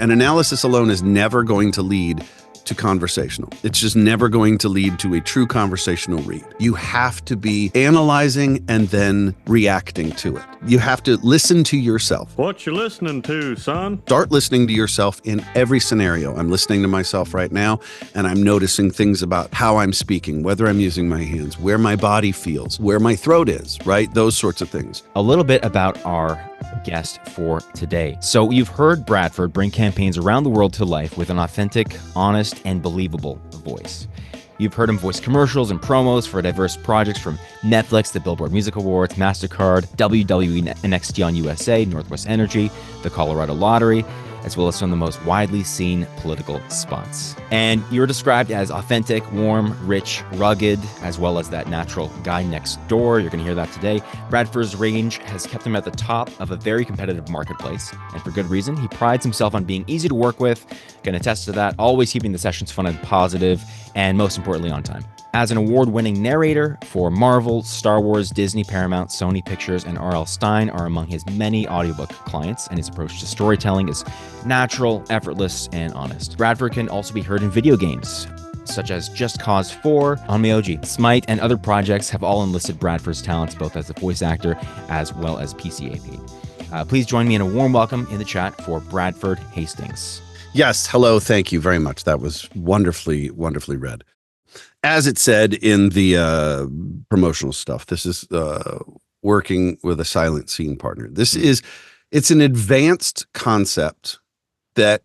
And analysis alone is never going to lead to conversational. It's just never going to lead to a true conversational read. You have to be analyzing and then reacting to it. You have to listen to yourself. What you listening to, son? Start listening to yourself in every scenario. I'm listening to myself right now, and I'm noticing things about how I'm speaking, whether I'm using my hands, where my body feels, where my throat is, right? Those sorts of things. A little bit about our guest for today. So you've heard Bradford bring campaigns around the world to life with an authentic, honest, and believable voice. You've heard him voice commercials and promos for diverse projects from Netflix, the Billboard Music Awards, MasterCard, WWE NXT on USA, Northwest Energy, the Colorado Lottery, as well as some of the most widely seen political spots. And you're described as authentic, warm, rich, rugged, as well as that natural guy next door. You're going to hear that today. Bradford's range has kept him at the top of a very competitive marketplace, and for good reason. He prides himself on being easy to work with, can attest to that, always keeping the sessions fun and positive, and most importantly, on time. As an award-winning narrator for Marvel, Star Wars, Disney, Paramount, Sony Pictures, and R.L. Stine are among his many audiobook clients, and his approach to storytelling is natural, effortless, and honest. Bradford can also be heard in video games, such as Just Cause 4, Onmyoji, Smite, and other projects have all enlisted Bradford's talents both as a voice actor as well as PCAP. Please join me in a warm welcome in the chat for Bradford Hastings. Yes, hello, thank you very much. That was wonderfully, wonderfully read. As it said in the promotional stuff, this is working with a silent scene partner. It's an advanced concept that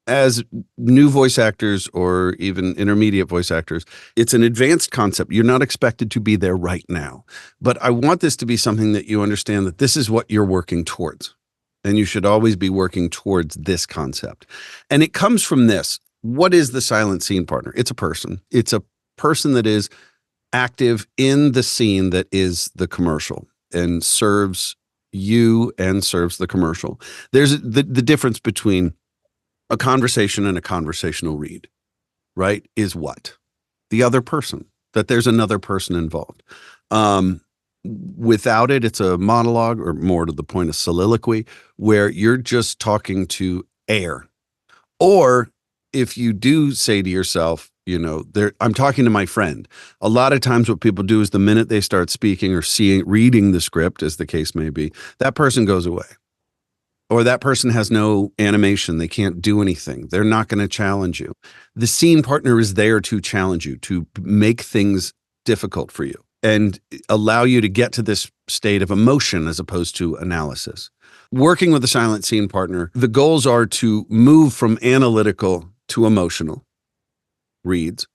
as new voice actors or even intermediate voice actors, it's an advanced concept. You're not expected to be there right now. But I want this to be something that you understand that this is what you're working towards. And you should always be working towards this concept. And it comes from this. What is the silent scene partner? It's a person. It's a person that is active in the scene that is the commercial and serves you and serves the commercial. There's the difference between a conversation and a conversational read, right? Is what? The other person, that there's another person involved. Without it, it's a monologue, or more to the point, a soliloquy, where you're just talking to air. Or if you do say to yourself, I'm talking to my friend. A lot of times what people do is the minute they start speaking or reading the script, as the case may be, that person goes away. Or that person has no animation. They can't do anything. They're not going to challenge you. The scene partner is there to challenge you, to make things difficult for you and allow you to get to this state of emotion as opposed to analysis. Working with a silent scene partner, the goals are to move from analytical to emotional reads.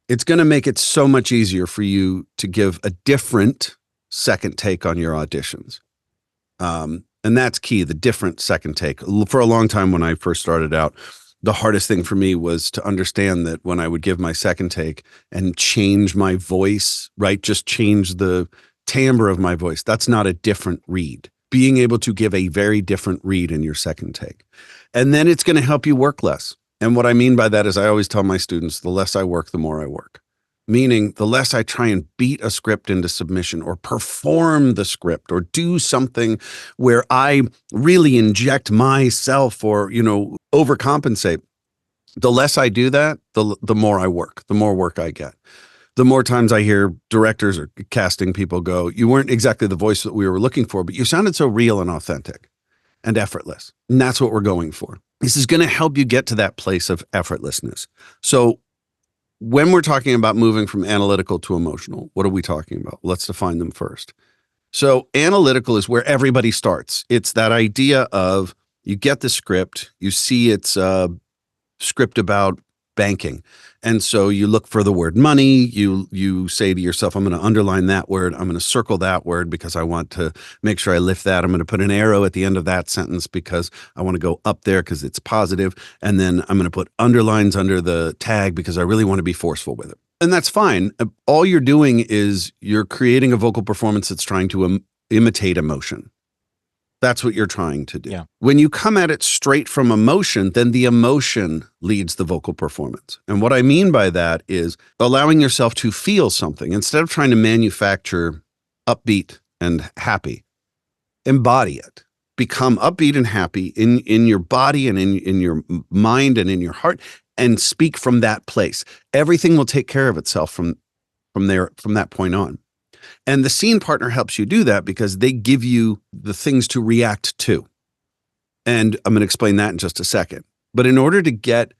It's going to make it so much easier for you to give a different second take on your auditions. And that's key, the different second take. For a long time when I first started out, the hardest thing for me was to understand that when I would give my second take and change my voice, right? Just change the timbre of my voice. That's not a different read. Being able to give a very different read in your second take. And then it's going to help you work less. And what I mean by that is I always tell my students, the less I work, the more I work. Meaning the less I try and beat a script into submission or perform the script or do something where I really inject myself or, overcompensate. The less I do that, the more I work, the more work I get. The more times I hear directors or casting people go, you weren't exactly the voice that we were looking for, but you sounded so real and authentic and effortless. And that's what we're going for. This is going to help you get to that place of effortlessness. So when we're talking about moving from analytical to emotional, what are we talking about? Let's define them first. So analytical is where everybody starts. It's that idea of you get the script, you see it's a script about banking. And so you look for the word money, you say to yourself, I'm going to underline that word, I'm going to circle that word because I want to make sure I lift that. I'm going to put an arrow at the end of that sentence because I want to go up there because it's positive. And then I'm going to put underlines under the tag because I really want to be forceful with it. And that's fine. All you're doing is you're creating a vocal performance that's trying to imitate emotion. That's what you're trying to do. Yeah. When you come at it straight from emotion, then the emotion leads the vocal performance. And what I mean by that is allowing yourself to feel something instead of trying to manufacture upbeat and happy. Embody it. become upbeat and happy in your body and in your mind and in your heart, and speak from that place. Everything will take care of itself from that point on. And the scene partner helps you do that because they give you the things to react to. And I'm going to explain that in just a second. But in order to get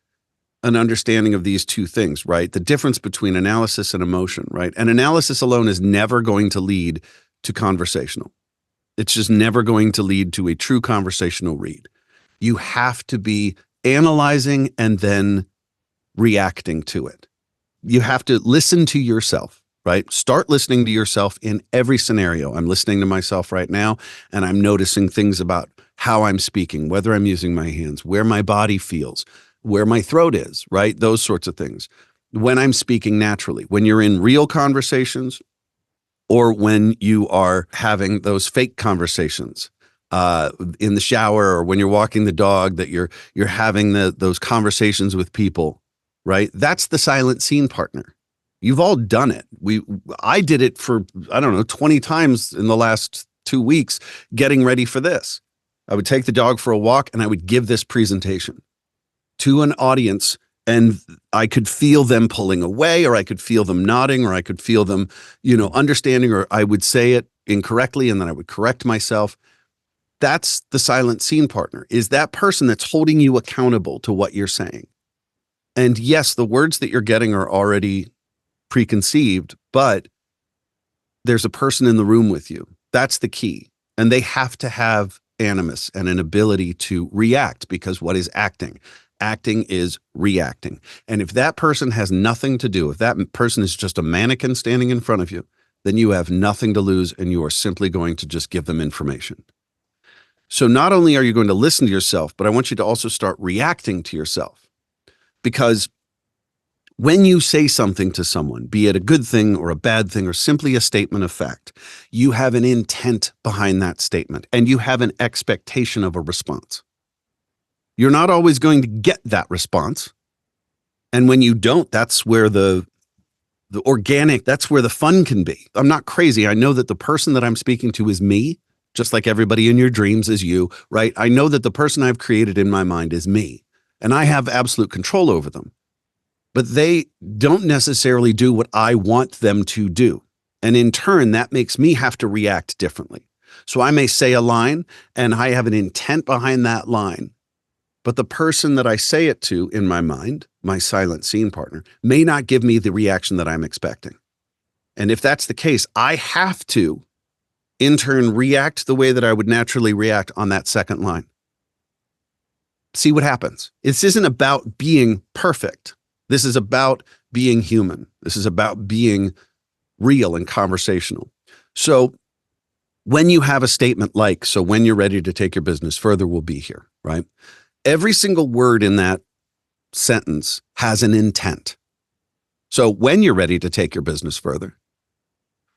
an understanding of these two things, right? The difference between analysis and emotion, right? And analysis alone is never going to lead to conversational. It's just never going to lead to a true conversational read. You have to be analyzing and then reacting to it. You have to listen to yourself, right? Start listening to yourself in every scenario. I'm listening to myself right now, and I'm noticing things about how I'm speaking, whether I'm using my hands, where my body feels, where my throat is, right? Those sorts of things. When I'm speaking naturally, when you're in real conversations, or when you are having those fake conversations in the shower, or when you're walking the dog, that you're having those conversations with people, right? That's the silent scene partner. You've all done it. I did it for, I don't know, 20 times in the last 2 weeks getting ready for this. I would take the dog for a walk and I would give this presentation to an audience, and I could feel them pulling away, or I could feel them nodding, or I could feel them, understanding, or I would say it incorrectly and then I would correct myself. That's the silent scene partner, is that person that's holding you accountable to what you're saying. And yes, the words that you're getting are already preconceived, but there's a person in the room with you. That's the key. And they have to have animus and an ability to react, because what is acting? Acting is reacting. And if that person has nothing to do, if that person is just a mannequin standing in front of you, then you have nothing to lose and you are simply going to just give them information. So not only are you going to listen to yourself, but I want you to also start reacting to yourself. Because when you say something to someone, be it a good thing or a bad thing or simply a statement of fact, you have an intent behind that statement and you have an expectation of a response. You're not always going to get that response. And when you don't, that's where the organic, that's where the fun can be. I'm not crazy. I know that the person that I'm speaking to is me, just like everybody in your dreams is you, right? I know that the person I've created in my mind is me, and I have absolute control over them. But they don't necessarily do what I want them to do. And in turn, that makes me have to react differently. So I may say a line and I have an intent behind that line, but the person that I say it to in my mind, my silent scene partner, may not give me the reaction that I'm expecting. And if that's the case, I have to, in turn, react the way that I would naturally react on that second line. See what happens. This isn't about being perfect. This is about being human. This is about being real and conversational. So when you have a statement like, so when you're ready to take your business further, we'll be here, right? Every single word in that sentence has an intent. So when you're ready to take your business further,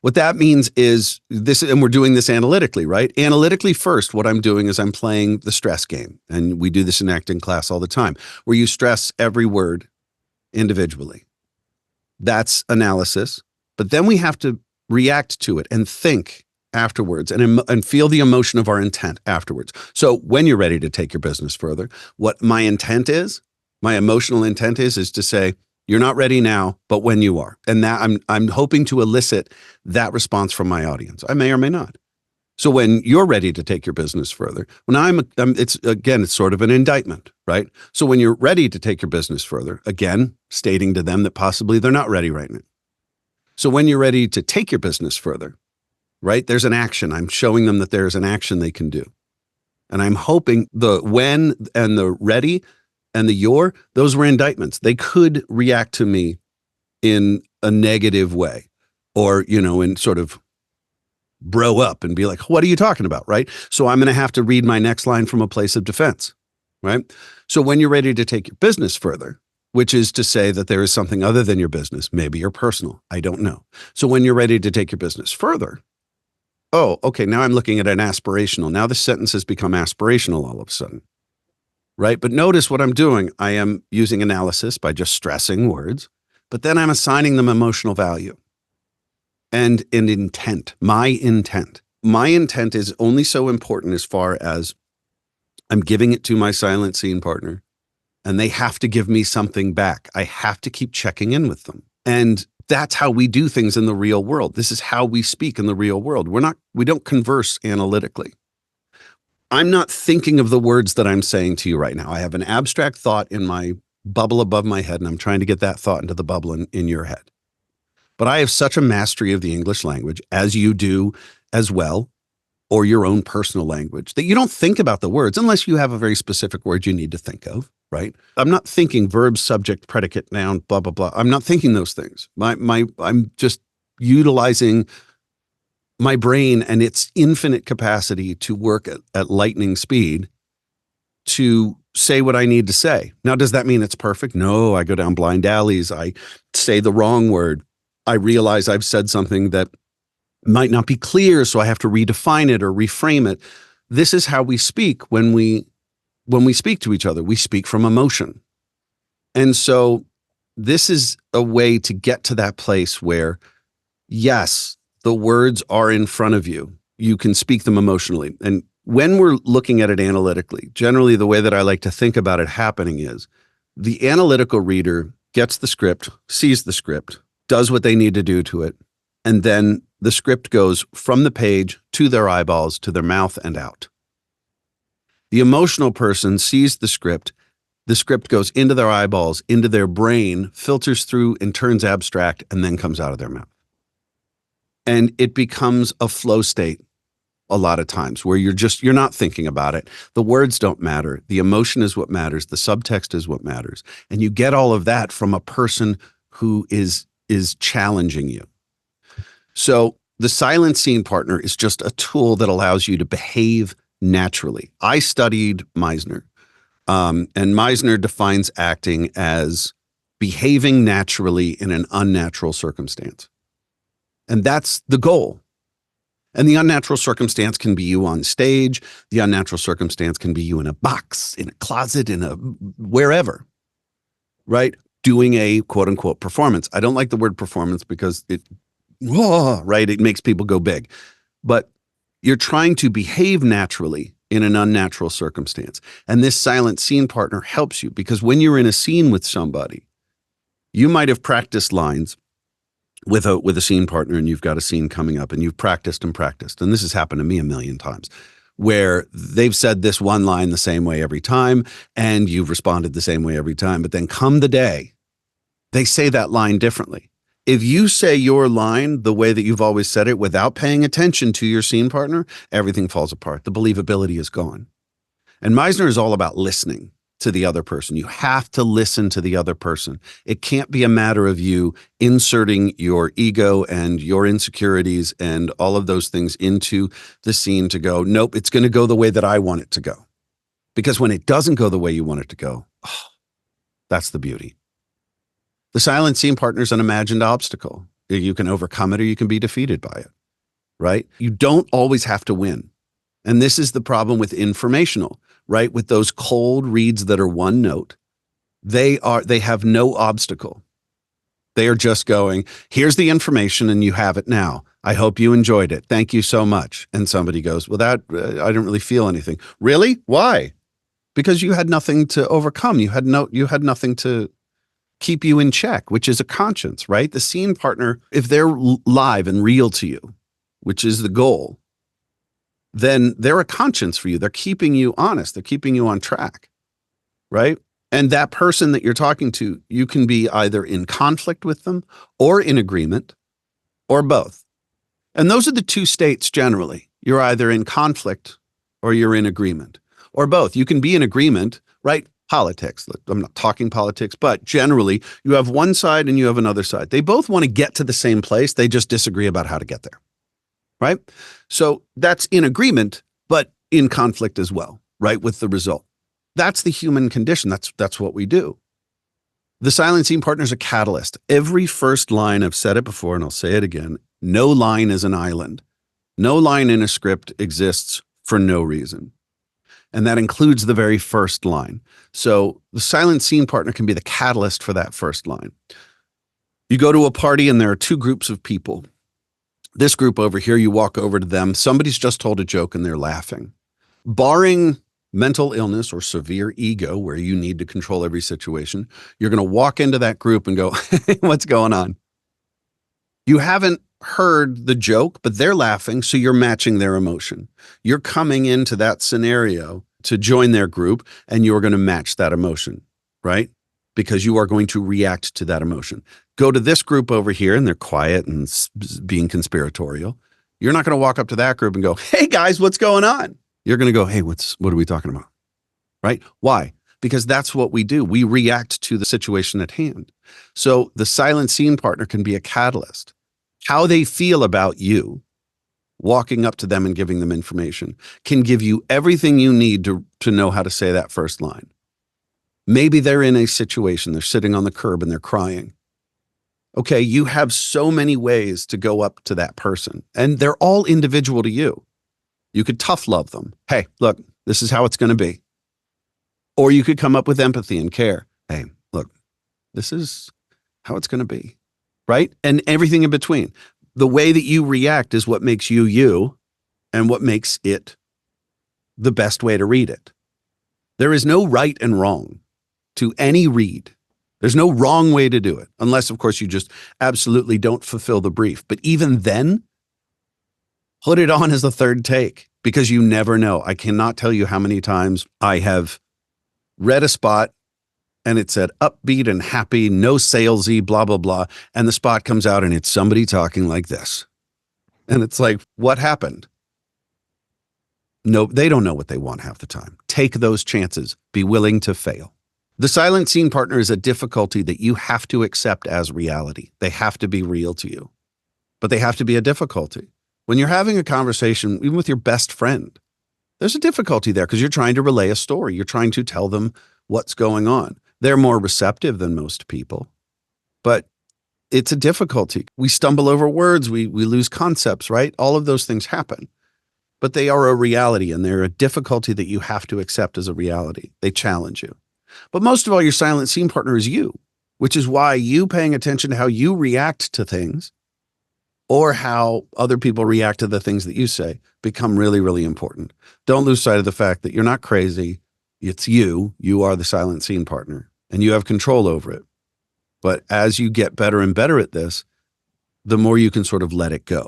what that means is this, and we're doing this analytically, right? Analytically first, what I'm doing is I'm playing the stress game. And we do this in acting class all the time, where you stress every word individually. That's analysis. But then we have to react to it and think afterwards and feel the emotion of our intent afterwards. So when you're ready to take your business further, what my intent is, my emotional intent is to say, you're not ready now, but when you are. And that I'm hoping to elicit that response from my audience. I may or may not. So when you're ready to take your business further, when it's sort of an indictment, right? So when you're ready to take your business further, again, stating to them that possibly they're not ready right now. So when you're ready to take your business further, right? There's an action. I'm showing them that there's an action they can do. And I'm hoping the when and the ready and the your, those were indictments. They could react to me in a negative way, or, in sort of bro up and be like, what are you talking about, right? So I'm going to have to read my next line from a place of defense, right? So when you're ready to take your business further, which is to say that there is something other than your business, maybe your personal, I don't know. So when you're ready to take your business further, oh, okay, now I'm looking at an aspirational. Now the sentence has become aspirational all of a sudden, right? But notice what I'm doing. I am using analysis by just stressing words, but then I'm assigning them emotional value and an intent, my intent. my intent is only so important as far as I'm giving it to my silent scene partner, and they have to give me something back. I have to keep checking in with them. And that's how we do things in the real world. This is how we speak in the real world. We don't converse analytically. I'm not thinking of the words that I'm saying to you right now. I have an abstract thought in my bubble above my head, and I'm trying to get that thought into the bubble in your head. But I have such a mastery of the English language, as you do as well, or your own personal language, that you don't think about the words unless you have a very specific word you need to think of, right? I'm not thinking verb, subject, predicate, noun, blah, blah, blah. I'm not thinking those things. I'm just utilizing my brain and its infinite capacity to work at lightning speed to say what I need to say. Now, does that mean it's perfect? No, I go down blind alleys. I say the wrong word. I realize I've said something that might not be clear, so I have to redefine it or reframe it. This is how we speak when we speak to each other. We speak from emotion. And so this is a way to get to that place where, yes, the words are in front of you. You can speak them emotionally. And when we're looking at it analytically, generally the way that I like to think about it happening is the analytical reader gets the script, sees the script, does what they need to do to it, and then the script goes from the page to their eyeballs, to their mouth, and out. The emotional person sees the script goes into their eyeballs, into their brain, filters through and turns abstract, and then comes out of their mouth. And it becomes a flow state a lot of times where you're not thinking about it. The words don't matter. The emotion is what matters. The subtext is what matters. And you get all of that from a person who is challenging you. So the silent scene partner is just a tool that allows you to behave naturally. I studied Meisner, and Meisner defines acting as behaving naturally in an unnatural circumstance. And that's the goal. And the unnatural circumstance can be you on stage. The unnatural circumstance can be you in a box, in a closet, in a wherever, right? Doing a quote unquote performance. I don't like the word performance because right? It makes people go big. But you're trying to behave naturally in an unnatural circumstance. And this silent scene partner helps you because when you're in a scene with somebody, you might have practiced lines with a scene partner, and you've got a scene coming up, and you've practiced and practiced. And this has happened to me a million times, where they've said this one line the same way every time, and you've responded the same way every time. But then come the day, they say that line differently. If you say your line the way that you've always said it without paying attention to your scene partner, everything falls apart. The believability is gone. And Meisner is all about listening to the other person. You have to listen to the other person. It can't be a matter of you inserting your ego and your insecurities and all of those things into the scene to go, nope, it's going to go the way that I want it to go. Because when it doesn't go the way you want it to go, that's the beauty. The silent scene partner is an imagined obstacle. You can overcome it or you can be defeated by it, right? You don't always have to win. And this is the problem with informational, right? With those cold reads that are one note, they have no obstacle. They are just going, here's the information and you have it now. I hope you enjoyed it. Thank you so much. And somebody goes, well, I didn't really feel anything. Really? Why? Because you had nothing to overcome. You had nothing to keep you in check, which is a conscience, right? The scene partner, if they're live and real to you, which is the goal, then they're a conscience for you. They're keeping you honest. They're keeping you on track, right? And that person that you're talking to, you can be either in conflict with them or in agreement or both. And those are the two states generally. You're either in conflict or you're in agreement or both. You can be in agreement, right? Politics. I'm not talking politics, but generally you have one side and you have another side. They both want to get to the same place. They just disagree about how to get there. Right? So that's in agreement, but in conflict as well, right? With the result. That's the human condition. That's what we do. The silent scene partner is a catalyst. Every first line, I've said it before and I'll say it again, no line is an island. No line in a script exists for no reason. And that includes the very first line. So the silent scene partner can be the catalyst for that first line. You go to a party and there are two groups of people. This group over here, you walk over to them. Somebody's just told a joke and they're laughing. Barring mental illness or severe ego where you need to control every situation, you're going to walk into that group and go, hey, what's going on? You haven't heard the joke, but they're laughing, so you're matching their emotion. You're coming into that scenario to join their group, and you're going to match that emotion, right? Because you are going to react to that emotion. Go to this group over here, and they're quiet and being conspiratorial. You're not going to walk up to that group and go, hey, guys, what's going on? You're going to go, hey, what are we talking about? Right? Why? Because that's what we do. We react to the situation at hand. So the silent scene partner can be a catalyst. How they feel about you, walking up to them and giving them information, can give you everything you need to know how to say that first line. Maybe they're in a situation, they're sitting on the curb and they're crying. Okay, you have so many ways to go up to that person, and they're all individual to you. You could tough love them. Hey, look, this is how it's going to be. Or you could come up with empathy and care. Hey, look, this is how it's going to be, right? And everything in between. The way that you react is what makes you you and what makes it the best way to read it. There is no right and wrong to any read. There's no wrong way to do it, unless, of course, you just absolutely don't fulfill the brief. But even then, put it on as a third take, because you never know. I cannot tell you how many times I have read a spot and it said upbeat and happy, no salesy, blah, blah, blah. And the spot comes out and it's somebody talking like this. And it's like, what happened? No, they don't know what they want half the time. Take those chances. Be willing to fail. The silent scene partner is a difficulty that you have to accept as reality. They have to be real to you, but they have to be a difficulty. When you're having a conversation, even with your best friend, there's a difficulty there because you're trying to relay a story. You're trying to tell them what's going on. They're more receptive than most people, but it's a difficulty. We stumble over words. We lose concepts, right? All of those things happen, but they are a reality, and they're a difficulty that you have to accept as a reality. They challenge you. But most of all, your silent scene partner is you, which is why you paying attention to how you react to things or how other people react to the things that you say become really, really important. Don't lose sight of the fact that you're not crazy. It's you. You are the silent scene partner, and you have control over it. But as you get better and better at this, the more you can sort of let it go.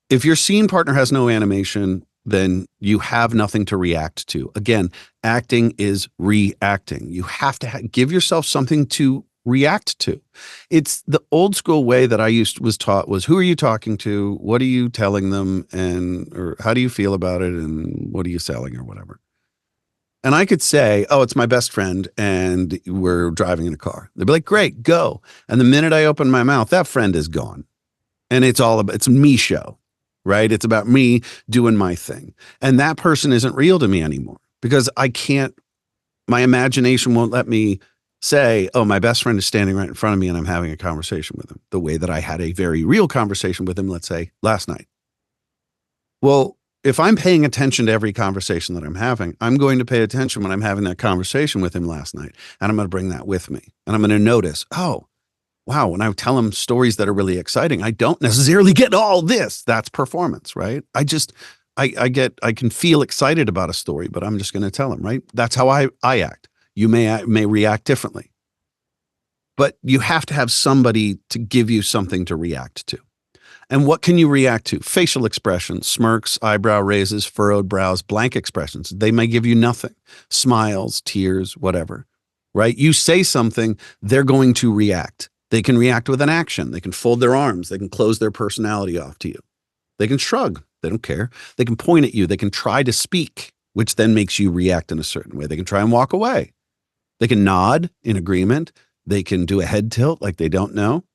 If your scene partner has no animation, then you have nothing to react to. Again, acting is reacting. You have to give yourself something to react to. It's the old school way that I was taught was, who are you talking to? What are you telling them? Or how do you feel about it? And what are you selling or whatever? And I could say, oh, it's my best friend and we're driving in a car. They'd be like, great, go. And the minute I open my mouth, that friend is gone. And it's me show, right? It's about me doing my thing. And that person isn't real to me anymore because my imagination won't let me say, oh, my best friend is standing right in front of me and I'm having a conversation with him the way that I had a very real conversation with him, let's say, last night. Well, if I'm paying attention to every conversation that I'm having, I'm going to pay attention when I'm having that conversation with him last night, and I'm going to bring that with me. And I'm going to notice, oh, wow, when I tell him stories that are really exciting, I don't necessarily get all this. That's performance, right? I can feel excited about a story, but I'm just going to tell him, right? That's how I act. You may react differently, but you have to have somebody to give you something to react to. And what can you react to? Facial expressions, smirks, eyebrow raises, furrowed brows, blank expressions. They may give you nothing. Smiles, tears, whatever, right? You say something, they're going to react. They can react with an action. They can fold their arms. They can close their personality off to you. They can shrug. They don't care. They can point at you. They can try to speak, which then makes you react in a certain way. They can try and walk away. They can nod in agreement. They can do a head tilt like they don't know.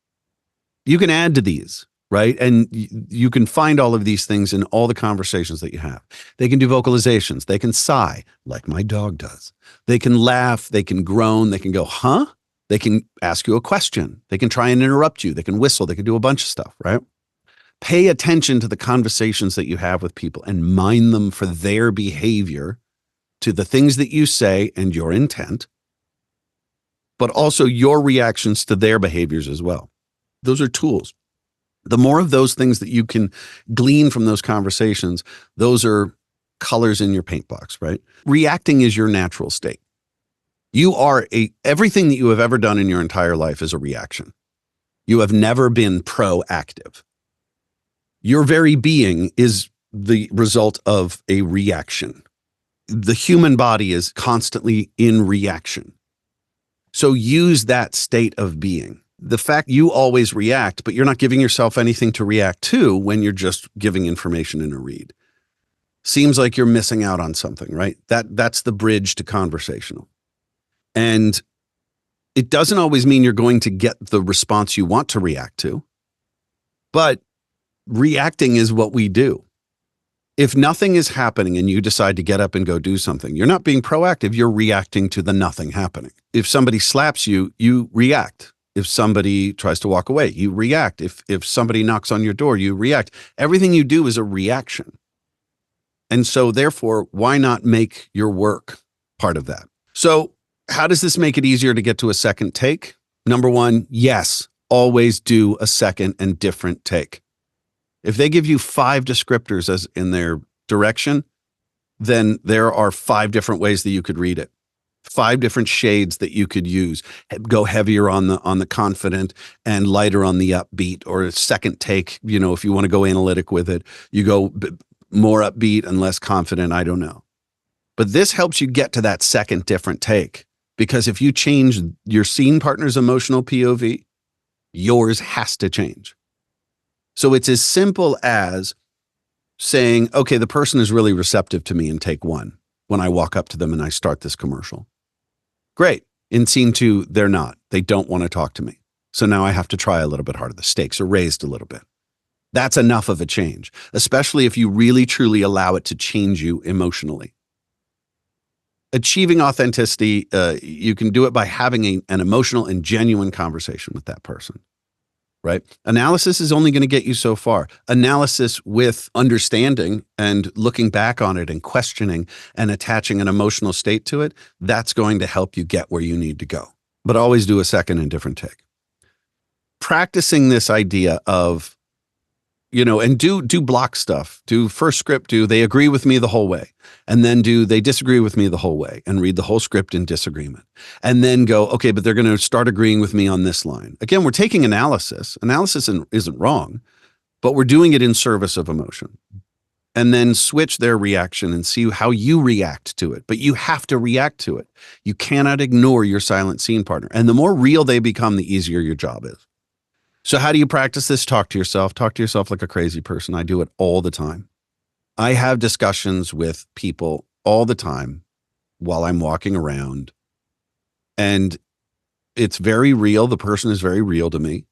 You can add to these, right? And you can find all of these things in all the conversations that you have. They can do vocalizations. They can sigh like my dog does. They can laugh. They can groan. They can go, huh? They can ask you a question. They can try and interrupt you. They can whistle. They can do a bunch of stuff, right? Pay attention to the conversations that you have with people and mind them for their behavior, to the things that you say and your intent, but also your reactions to their behaviors as well. Those are tools. The more of those things that you can glean from those conversations, those are colors in your paint box, right? Reacting is your natural state. Everything that you have ever done in your entire life is a reaction. You have never been proactive. Your very being is the result of a reaction. The human body is constantly in reaction. So use that state of being. The fact you always react, but you're not giving yourself anything to react to when you're just giving information in a read. Seems like you're missing out on something, right? That's the bridge to conversational. And it doesn't always mean you're going to get the response you want to react to, but reacting is what we do. If nothing is happening and you decide to get up and go do something, you're not being proactive, you're reacting to the nothing happening. If somebody slaps you, you react. If somebody tries to walk away, you react. If somebody knocks on your door, you react. Everything you do is a reaction. And so therefore, why not make your work part of that? So how does this make it easier to get to a second take? Number one, yes, always do a second and different take. If they give you 5 descriptors as in their direction, then there are 5 different ways that you could read it. 5 different shades that you could use. Go heavier on the confident and lighter on the upbeat, or a second take, if you want to go analytic with it, you go more upbeat and less confident, I don't know. But this helps you get to that second different take, because if you change your scene partner's emotional POV, yours has to change. So it's as simple as saying, okay, the person is really receptive to me in take 1 when I walk up to them and I start this commercial. Great. In scene 2, they're not. They don't want to talk to me. So now I have to try a little bit harder. The stakes are raised a little bit. That's enough of a change, especially if you really, truly allow it to change you emotionally. Achieving authenticity, you can do it by having an emotional and genuine conversation with that person. Right? Analysis is only going to get you so far. Analysis with understanding and looking back on it and questioning and attaching an emotional state to it, that's going to help you get where you need to go. But always do a second and different take. Practicing this idea of, and do block stuff. Do first script, they agree with me the whole way. And then they disagree with me the whole way, and read the whole script in disagreement. And then go, okay, but they're going to start agreeing with me on this line. Again, we're taking analysis. Analysis isn't wrong, but we're doing it in service of emotion. And then switch their reaction and see how you react to it. But you have to react to it. You cannot ignore your silent scene partner. And the more real they become, the easier your job is. So how do you practice this? Talk to yourself. Talk to yourself like a crazy person. I do it all the time. I have discussions with people all the time while I'm walking around, and it's very real. The person is very real to me,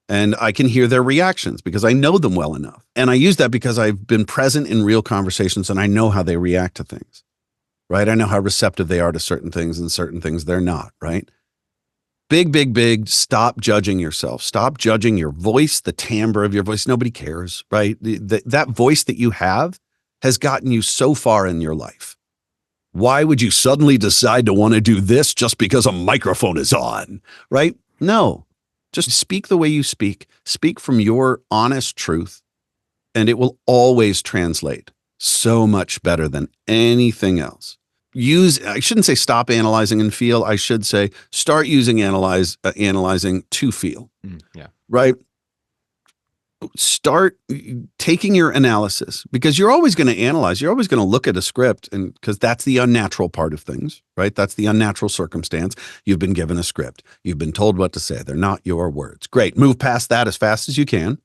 and I can hear their reactions because I know them well enough. And I use that because I've been present in real conversations and I know how they react to things, right? I know how receptive they are to certain things, and certain things they're not, right? Big, stop judging yourself. Stop judging your voice, the timbre of your voice. Nobody cares, right? That voice that you have has gotten you so far in your life. Why would you suddenly decide to want to do this just because a microphone is on, right? No, just speak the way you speak. Speak from your honest truth, and it will always translate so much better than anything else. I shouldn't say stop analyzing and feel. I should say start using analyzing to feel. Yeah. Right? Start taking your analysis, because you're always going to analyze. You're always going to look at a script, and because that's the unnatural part of things, right? That's the unnatural circumstance. You've been given a script. You've been told what to say. They're not your words. Great. Move past that as fast as you can,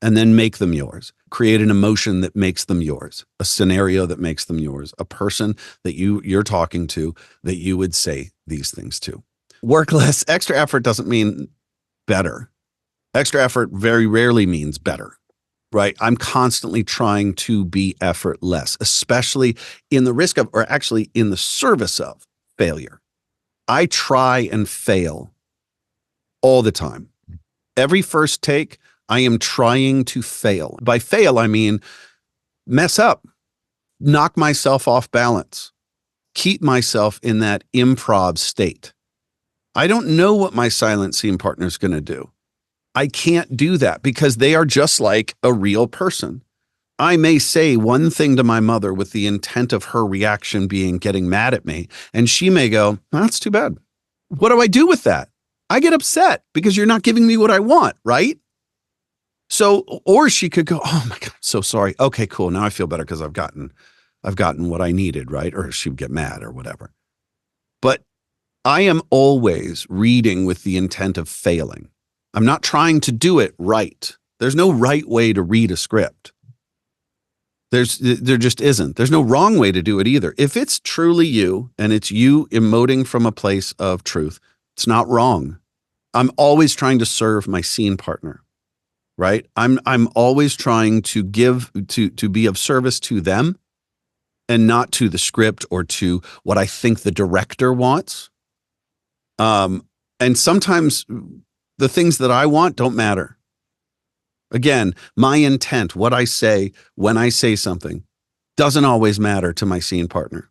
and then make them yours. Create an emotion that makes them yours, a scenario that makes them yours, a person that you're talking to that you would say these things to. Work less. Extra effort doesn't mean better. Extra effort very rarely means better, right? I'm constantly trying to be effortless, especially in the risk of, or actually in the service of, failure. I try and fail all the time. Every first take, I am trying to fail. By fail, I mean mess up, knock myself off balance, keep myself in that improv state. I don't know what my silent scene partner is going to do. I can't do that because they are just like a real person. I may say one thing to my mother with the intent of her reaction being getting mad at me, and she may go, "That's too bad." What do I do with that? I get upset because you're not giving me what I want, right? So, or she could go, "Oh my God, I'm so sorry. Okay, cool. Now I feel better because I've gotten what I needed," right? Or she would get mad or whatever. But I am always reading with the intent of failing. I'm not trying to do it right. There's no right way to read a script. There just isn't. There's no wrong way to do it either. If it's truly you and it's you emoting from a place of truth, it's not wrong. I'm always trying to serve my scene partner, right? I'm always trying to give to be of service to them and not to the script or to what I think the director wants. And sometimes the things that I want don't matter. Again, my intent, what I say when I say something, doesn't always matter to my scene partner.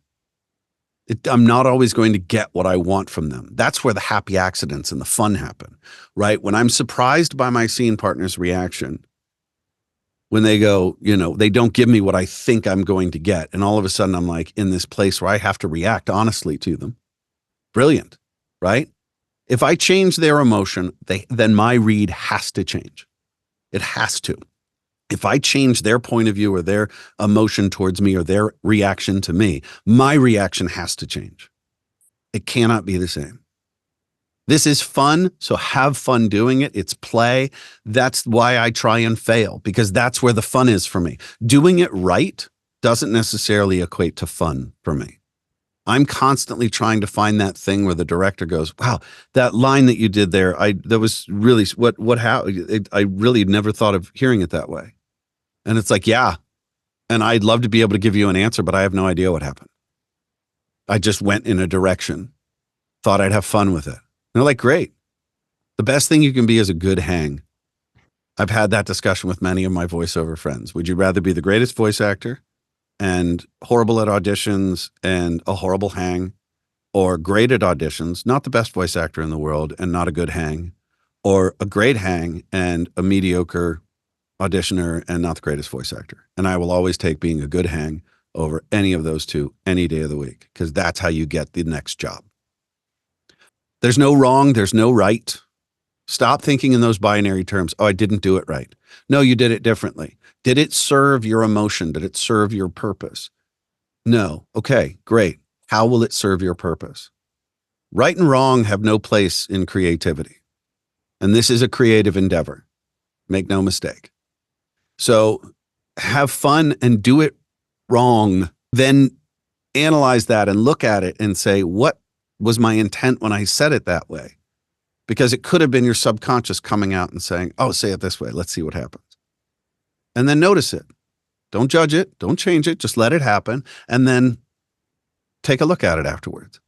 I'm not always going to get what I want from them. That's where the happy accidents and the fun happen, right? When I'm surprised by my scene partner's reaction, when they go, they don't give me what I think I'm going to get. And all of a sudden I'm like in this place where I have to react honestly to them. Brilliant, right? If I change their emotion, then my read has to change. It has to. If I change their point of view or their emotion towards me or their reaction to me, my reaction has to change. It cannot be the same. This is fun, so have fun doing it. It's play. That's why I try and fail, because that's where the fun is for me. Doing it right doesn't necessarily equate to fun for me. I'm constantly trying to find that thing where the director goes, "Wow, that line that you did there, that was really how I really never thought of hearing it that way." And it's like, yeah, and I'd love to be able to give you an answer, but I have no idea what happened. I just went in a direction, thought I'd have fun with it. And they're like, "Great. The best thing you can be is a good hang." I've had that discussion with many of my voiceover friends. Would you rather be the greatest voice actor and horrible at auditions and a horrible hang, or great at auditions, not the best voice actor in the world and not a good hang, or a great hang and a mediocre auditioner and not the greatest voice actor? And I will always take being a good hang over any of those two any day of the week, because that's how you get the next job. There's no wrong, there's no right. Stop thinking in those binary terms. "Oh, I didn't do it right." No, you did it differently. Did it serve your emotion? Did it serve your purpose? No. Okay, great. How will it serve your purpose? Right and wrong have no place in creativity. And this is a creative endeavor. Make no mistake. So have fun and do it wrong. Then analyze that and look at it and say, what was my intent when I said it that way? Because it could have been your subconscious coming out and saying, "Oh, say it this way. Let's see what happens." And then notice it. Don't judge it. Don't change it. Just let it happen. And then take a look at it afterwards.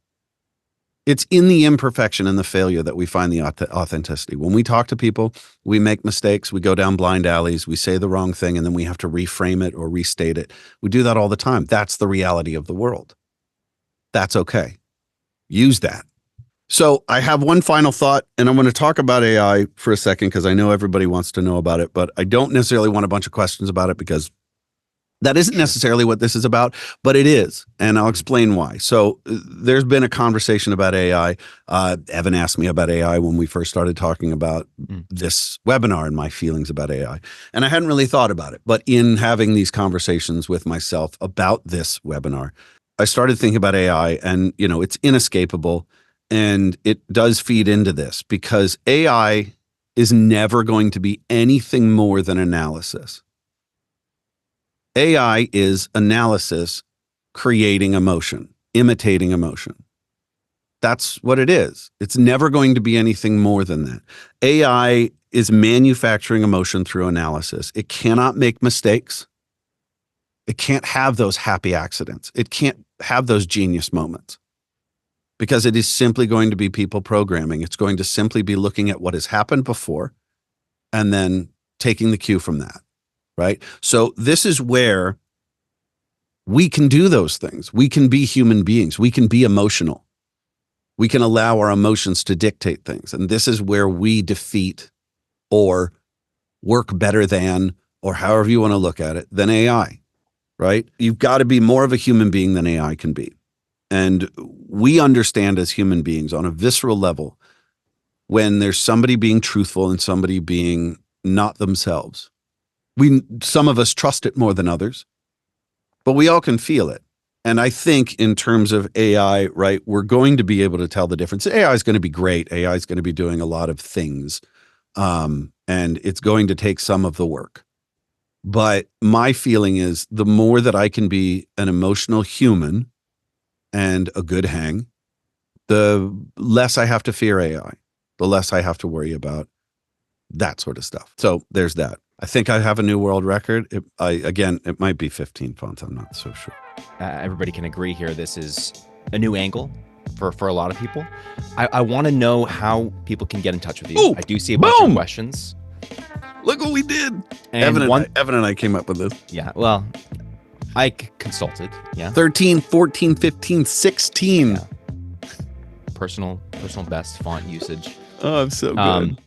It's in the imperfection and the failure that we find the authenticity. When we talk to people, we make mistakes. We go down blind alleys. We say the wrong thing, and then we have to reframe it or restate it. We do that all the time. That's the reality of the world. That's okay. Use that. So I have one final thought, and I'm going to talk about AI for a second because I know everybody wants to know about it, but I don't necessarily want a bunch of questions about it because that isn't necessarily what this is about, but it is, and I'll explain why. So there's been a conversation about AI. Evan asked me about AI when we first started talking about this webinar and my feelings about AI, and I hadn't really thought about it. But in having these conversations with myself about this webinar, I started thinking about AI, and it's inescapable. And it does feed into this because AI is never going to be anything more than analysis. AI is analysis creating emotion, imitating emotion. That's what it is. It's never going to be anything more than that. AI is manufacturing emotion through analysis. It cannot make mistakes. It can't have those happy accidents. It can't have those genius moments. Because it is simply going to be people programming. It's going to simply be looking at what has happened before and then taking the cue from that, right? So this is where we can do those things. We can be human beings. We can be emotional. We can allow our emotions to dictate things. And this is where we defeat or work better than, or however you want to look at it, than AI, right? You've got to be more of a human being than AI can be. And we understand as human beings on a visceral level when there's somebody being truthful and somebody being not themselves. Some of us trust it more than others, but we all can feel it. And I think in terms of AI, right, we're going to be able to tell the difference. AI is going to be great. AI is going to be doing a lot of things. And it's going to take some of the work. But my feeling is the more that I can be an emotional human and a good hang, the less I have to fear AI, the less I have to worry about that sort of stuff. So there's that. I think I have a new world record. It might be 15 fonts. I'm not so sure. Everybody can agree here. This is a new angle for a lot of people. I want to know how people can get in touch with you. Ooh, I do see a bunch of questions. Look what we did. And Evan and I came up with this. Yeah, well, I consulted. Yeah. 13, 14, 15, 16. Yeah. Personal best font usage. Oh, I'm so good.